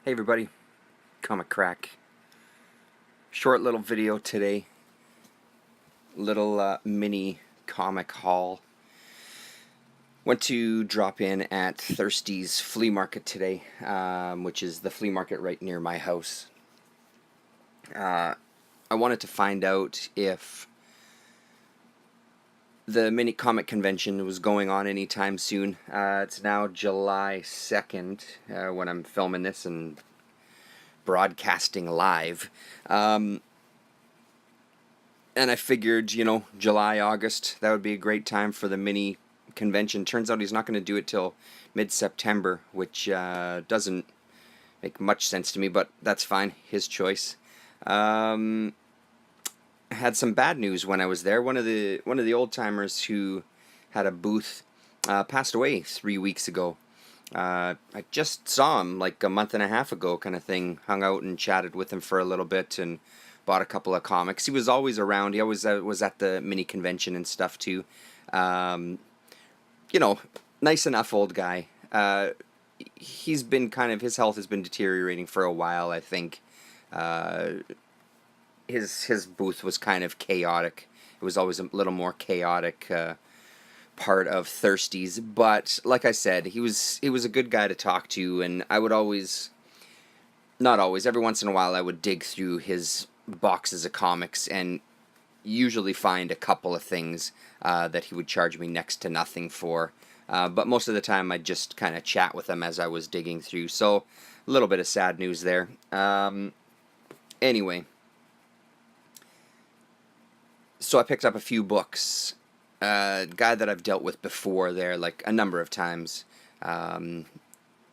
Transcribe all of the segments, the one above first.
Hey everybody, Comic Crack. Short little video today. Little mini comic haul. Went to drop in at Thirsty's Flea Market today, which is the flea market right near my house. I wanted to find out if the mini comic convention was going on anytime soon. It's now July 2nd when I'm filming this and broadcasting live. And I figured, July, August, that would be a great time for the mini convention. Turns out he's not going to do it till mid-September, which doesn't make much sense to me, but that's fine. His choice. Had some bad news when I was there. One of the old timers who had a booth passed away 3 weeks ago. I just saw him like a month and a half ago, kind of thing. Hung out and chatted with him for a little bit and bought a couple of comics. He was always around. He always was at the mini convention and stuff too. Nice enough old guy. He's been his health has been deteriorating for a while, I think. His booth was kind of chaotic. It was always a little more chaotic part of Thirsty's, but like I said, he was a good guy to talk to, and I would always, not always, every once in a while I would dig through his boxes of comics and usually find a couple of things that he would charge me next to nothing for. But most of the time I'd just kind of chat with him as I was digging through. So a little bit of sad news there. Anyway, so I picked up a few books. Guy that I've dealt with before there, like a number of times.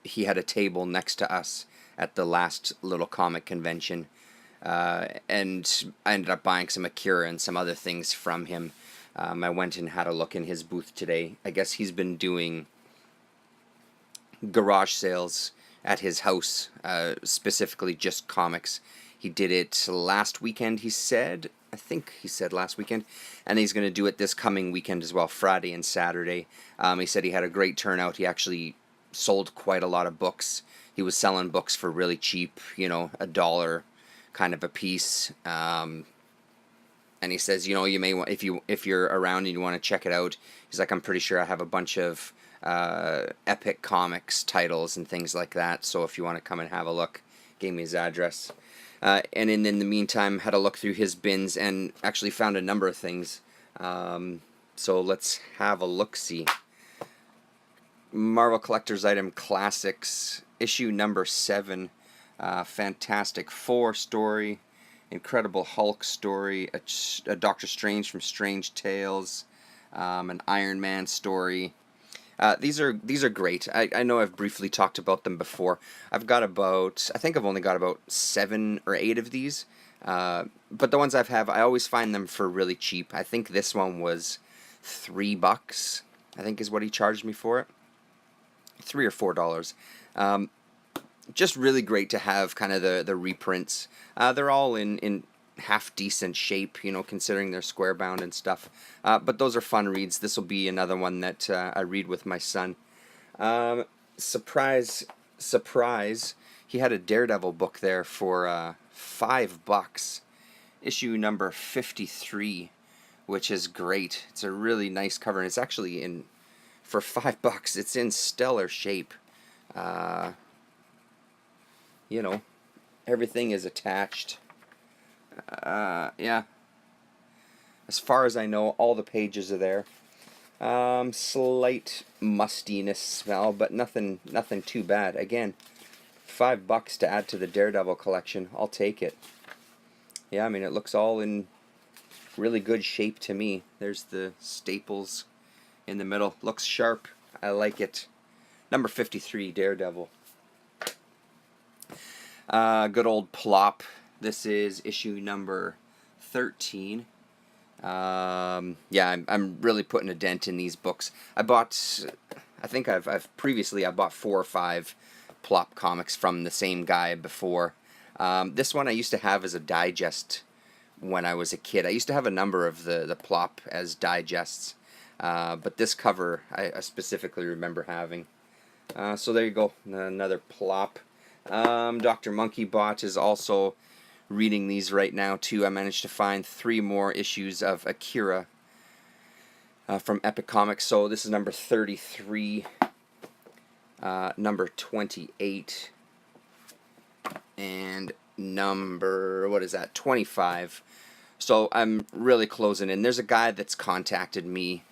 He had a table next to us at the last little comic convention. And I ended up buying some Akira and some other things from him. I went and had a look in his booth today. I guess he's been doing garage sales at his house, specifically just comics. He did it last weekend, he said. I think he said last weekend. And he's going to do it this coming weekend as well, Friday and Saturday. He said he had a great turnout. He actually sold quite a lot of books. He was selling books for really cheap, $1 kind of a piece. And he says, you may want, if you're around and you want to check it out, he's like, I'm pretty sure I have a bunch of Epic Comics titles and things like that. So if you want to come and have a look, gave me his address. And in the meantime, had a look through his bins and actually found a number of things. So let's have a look-see. Marvel Collector's Item Classics, issue number 7. Fantastic Four story, Incredible Hulk story, a Doctor Strange from Strange Tales, an Iron Man story. These are great. I know I've briefly talked about them before. I think I've only got about 7 or 8 of these. But the ones I always find them for really cheap. I think this one was $3, I think is what he charged me for it. $3 or $4. Just really great to have kind of the reprints. They're all in half decent shape, considering they're square bound and stuff. But those are fun reads. This will be another one that I read with my son. Surprise, he had a Daredevil book there for $5. Issue number 53, which is great. It's a really nice cover, and it's actually for $5. It's in stellar shape. Everything is attached. Yeah. As far as I know, all the pages are there. Slight mustiness smell, but nothing too bad. Again, $5 to add to the Daredevil collection. I'll take it. Yeah, I mean, it looks all in really good shape to me. There's the staples in the middle. Looks sharp. I like it. Number 53, Daredevil. Good old Plop. This is issue number 13. Yeah, I'm really putting a dent in these books. I think I've previously bought 4 or 5 Plop comics from the same guy before. This one I used to have as a digest when I was a kid. I used to have a number of the Plop as digests, but this cover I specifically remember having. So there you go, another Plop. Dr. Monkeybot is also reading these right now too. I managed to find 3 more issues of Akira from Epic Comics. So this is number 33, number 28, and number, what is that, 25. So I'm really closing in. There's a guy that's contacted me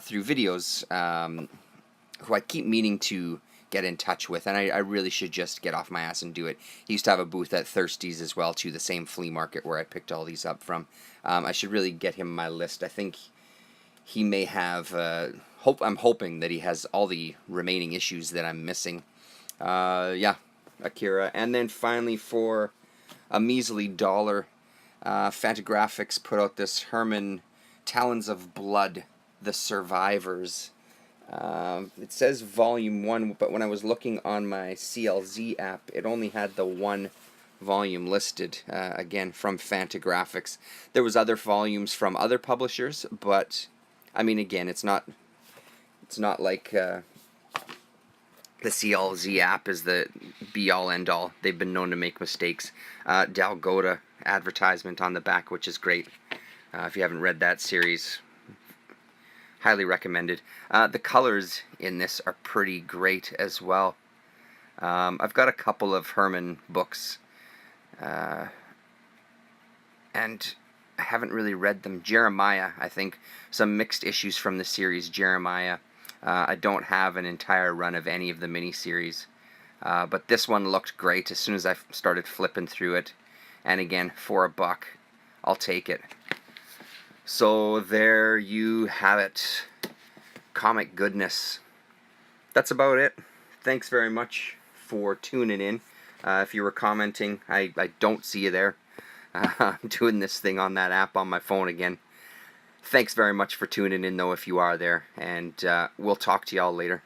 through videos who I keep meaning to get in touch with, and I really should just get off my ass and do it. He used to have a booth at Thirsties as well too, the same flea market where I picked all these up from. I should really get him my list. I think he may have, I'm hoping that he has all the remaining issues that I'm missing. Yeah, Akira. And then finally, for a measly $1, Fantagraphics put out this Herman Talons of Blood, The Survivors. It says Volume 1, but when I was looking on my CLZ app, it only had the 1 volume listed, again, from Fantagraphics. There was other volumes from other publishers, but, I mean, again, it's not like the CLZ app is the be-all, end-all. They've been known to make mistakes. Dalgota advertisement on the back, which is great. If you haven't read that series, highly recommended. The colors in this are pretty great as well. I've got a couple of Herman books, and I haven't really read them. Jeremiah, I think, some mixed issues from the series Jeremiah. I don't have an entire run of any of the miniseries, but this one looked great as soon as I started flipping through it. And again, for $1, I'll take it. So there you have it. Comic goodness. That's about it. Thanks very much for tuning in. If you were commenting, I don't see you there. I'm doing this thing on that app on my phone again. Thanks very much for tuning in, though, if you are there. And we'll talk to y'all later.